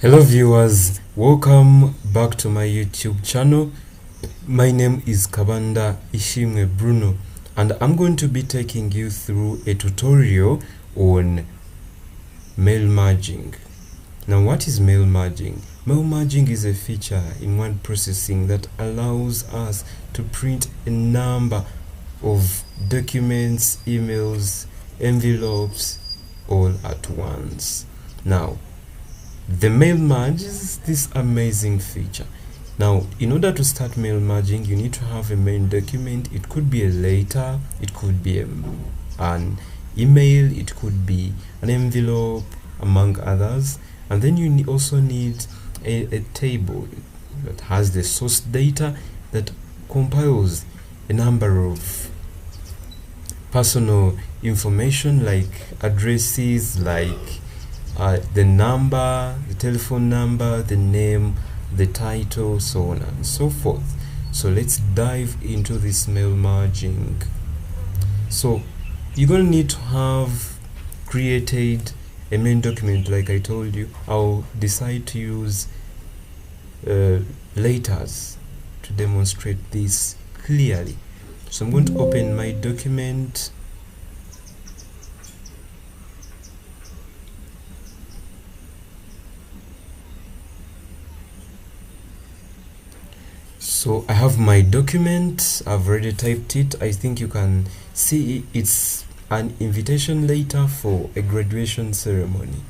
Hello viewers, welcome back to my YouTube channel. My name is Kabanda Ishimwe Bruno and I'm going to be taking you through a tutorial on mail merging. Now what is mail merging? Mail merging is a feature in word processing that allows us to print a number of documents, emails, envelopes all at once. Now the mail merge is this amazing feature. Now, in order to start mail merging, you need to have a main document. It could be a letter, it could be an email, it could be an envelope, among others. And then you also need a table that has the source data that compiles a number of personal information like addresses, like the number, the telephone number, the name, the title, so on and so forth. So let's dive into this mail merging. So you're going to need to have created a main document. Like I told you, I'll decide to use letters to demonstrate this clearly. So I'm going to open my document. So I have my document, I've already typed it. I think you can see it's an invitation letter for a graduation ceremony.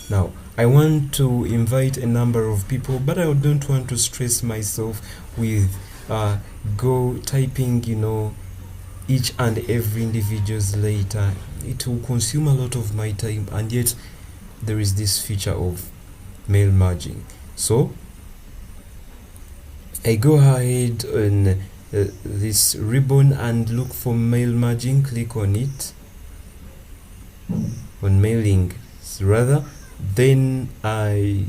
Now I want to invite a number of people, but I don't want to stress myself with typing, each and every individual's letter. It will consume a lot of my time, and yet there is this feature of mail merging. So I go ahead on this ribbon and look for mail merging, click on it, on mailing rather, then I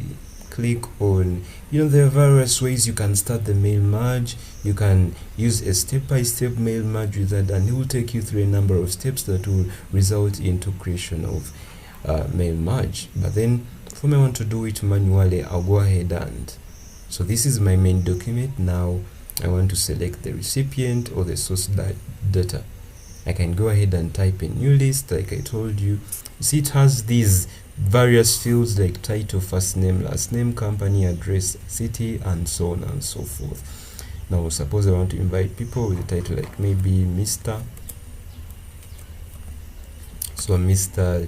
click on, there are various ways you can start the mail merge. You can use a step-by-step mail merge with that, and it will take you through a number of steps that will result into creation of mail merge. But then if I want to do it manually, I'll go ahead and so this is my main document. Now I want to select the recipient or the source data. I can go ahead and type a new list like I told you. See, it has these various fields like title, first name, last name, company, address, city, and so on and so forth. Now suppose I want to invite people with a title like maybe Mr. So Mr.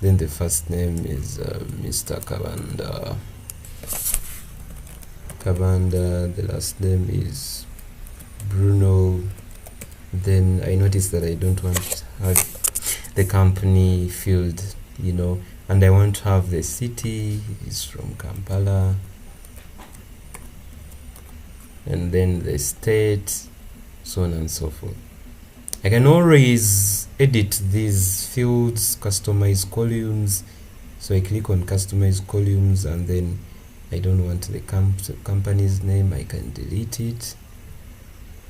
Then the first name is Mr. Kabanda, the last name is Bruno. Then I notice that I don't want to have the company field, and I want to have the city is from Kampala, and then the state, so on and so forth. I can always edit these fields, customize columns. So I click on customize columns, and then I don't want the company's name, I can delete it.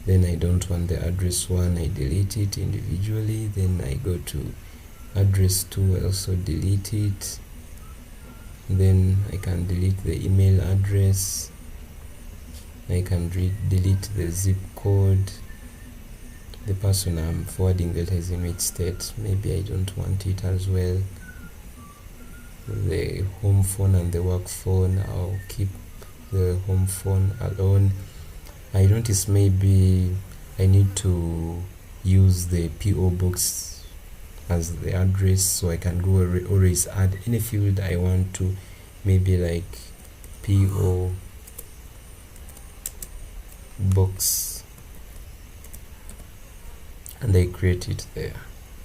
Then I don't want the address one, I delete it individually. Then I go to address 2, I also delete it. Then I can delete the email address. I can delete the zip code. The person I'm forwarding the letter is in which state, maybe I don't want it as well. The home phone and the work phone, I'll keep the home phone alone. I notice maybe I need to use the PO box as the address, so I can go always add any field I want to, maybe like PO box, and I create it there.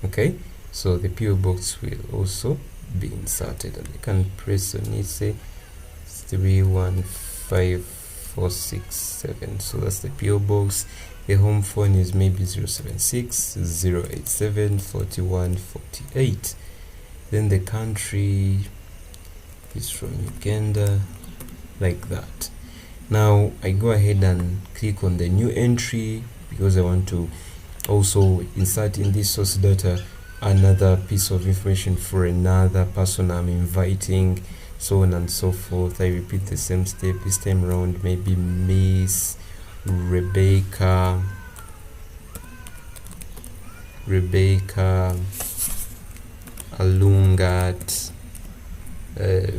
Okay, so the PO box will also be inserted, and I can press on it, say 315467. So that's the PO box. The home phone is maybe 076 087 4148. Then the country is from Uganda, like that. Now I go ahead and click on the new entry because I want to also insert in this source data another piece of information for another person I'm inviting. so on and so forth. I repeat the same step. This time around, maybe Miss Rebecca Alungat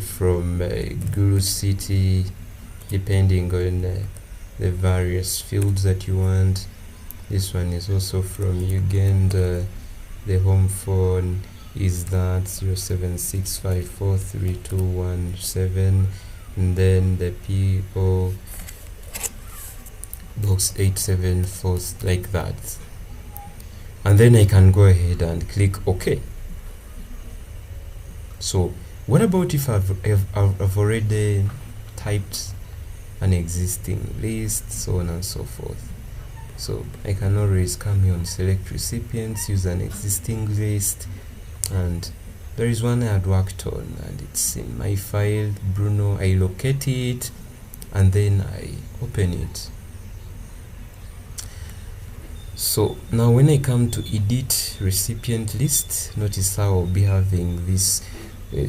from Guru City, depending on the various fields that you want. This one is also from Uganda. The home phone is that 0765432217, and then the PO box 874, like that. And then I can go ahead and click OK. So what about if I've already typed an existing list, so on and so forth? So I can always come here on select recipients, use an existing list, and there is one I had worked on and it's in my file, Bruno. I locate it and then I open it. So now when I come to edit recipient list, notice how I'll be having this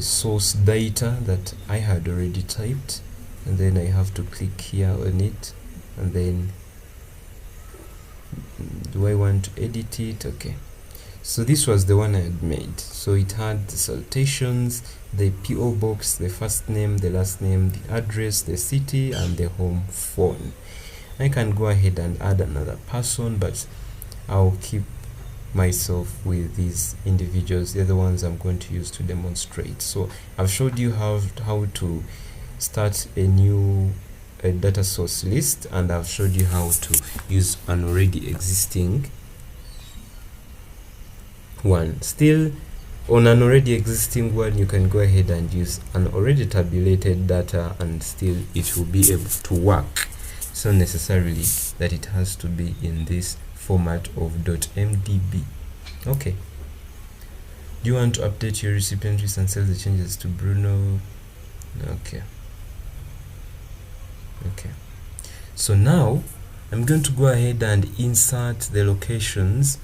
source data that I had already typed, and then I have to click here on it, and then do I want to edit it? Okay, so this was the one I had made. So it had the salutations, the PO box, the first name, the last name, the address, the city, and the home phone. I can go ahead and add another person, but I'll keep myself with these individuals. They're the ones I'm going to use to demonstrate. So I've showed you how to start a new data source list, and I've showed you how to use an already existing one. Still, on an already existing one, you can go ahead and use an already tabulated data, and still it will be able to work. So necessarily that it has to be in this format of .mdb. Okay. Do you want to update your recipient list and save the changes to Bruno? Okay. Okay. So now I'm going to go ahead and insert the locations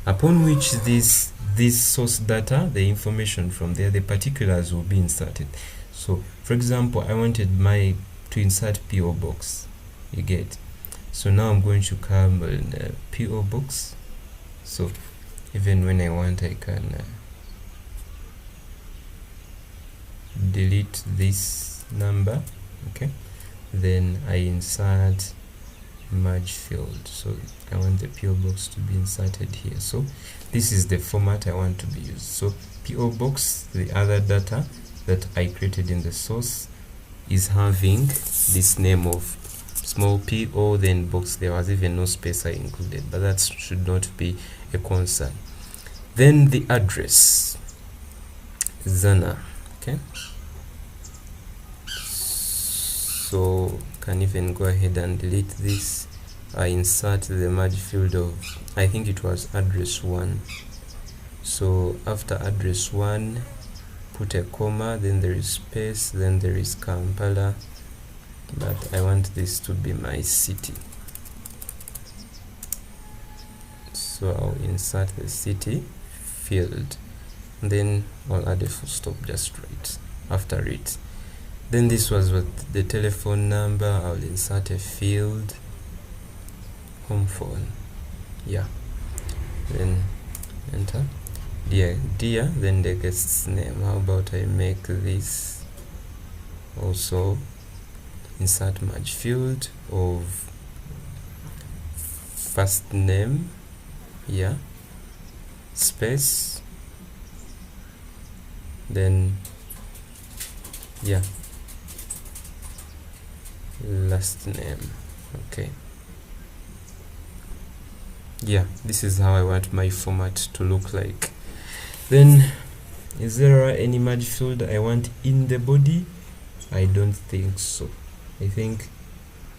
upon which this source data, the information from there, the particulars will be inserted. So for example, I wanted to insert PO box. You get. So now I'm going to come on PO box. So even when I want, I can delete this number. Okay, then I insert merge field. So I want the PO box to be inserted here. So this is the format I want to be used. So PO box, the other data that I created in the source, is having this name of small PO, then box. There was even no space I included, but that should not be a concern. Then the address, Zana. Okay, so can even go ahead and delete this. I insert the merge field of, I think it was address 1. So after address 1, put a comma, then there is space, then there is Kampala, but I want this to be my city. So I'll insert the city field, then I'll add a full stop just right after it. Then this was what the telephone number. I'll insert a field, home phone, yeah, then enter. Dear, then the guest's name. How about I make this also insert merge field of first name, yeah, space, then yeah, last name. Okay, yeah, this is how I want my format to look like. Then is there any merge field I want in the body? I don't think so. I think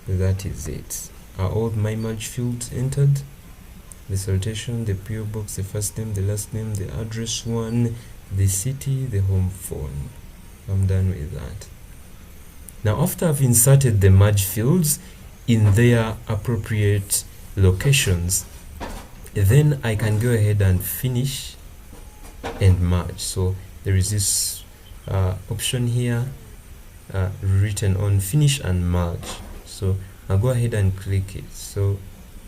that is it. Are all my merge fields entered? The salutation, the PO box, the first name, the last name, the address 1, the city, the home phone. I'm done with that. Now after I've inserted the merge fields in their appropriate locations, then I can go ahead and finish and merge. So there is this option here written on finish and merge. So I'll go ahead and click it. So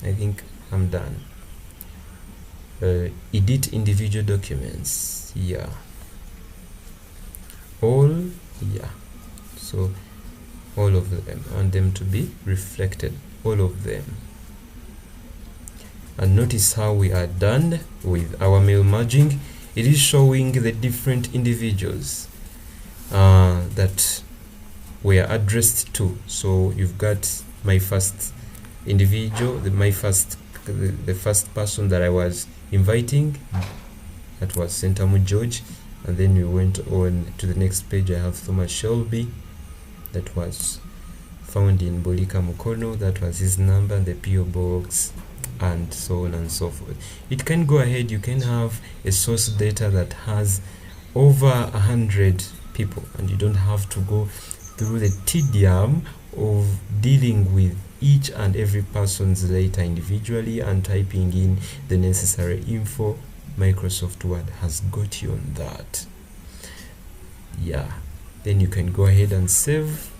I think I'm done. Edit individual documents. Yeah, so all of them, I want them to be reflected, all of them. And notice how we are done with our mail merging. It is showing the different individuals that we are addressed to. So you've got my first individual, the first person that I was inviting, that was Sentamu George, and then we went on to the next page. I have Thomas Shelby, that was found in Bolika Mukono, that was his number, the PO box, and so on and so forth. It can go ahead, you can have a source data that has over 100 people, and you don't have to go through the tedium of dealing with each and every person's data individually and typing in the necessary info. Microsoft Word has got you on that. Yeah, then you can go ahead and save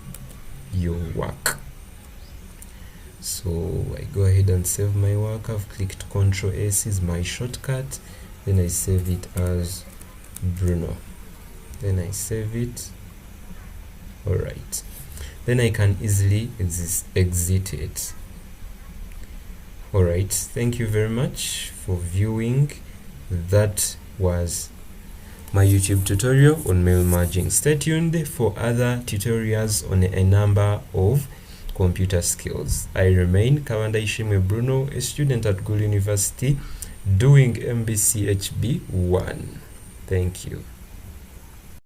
your work. So I go ahead and save my work. I've clicked Ctrl S is my shortcut, then I save it as Bruno, then I save it. Alright, then I can easily exit it. Alright, thank you very much for viewing. That was my YouTube tutorial on mail merging. Stay tuned for other tutorials on a number of computer skills. I remain Kabanda Ishimwe Bruno, a student at Gulu University doing MBCHB 1. Thank you.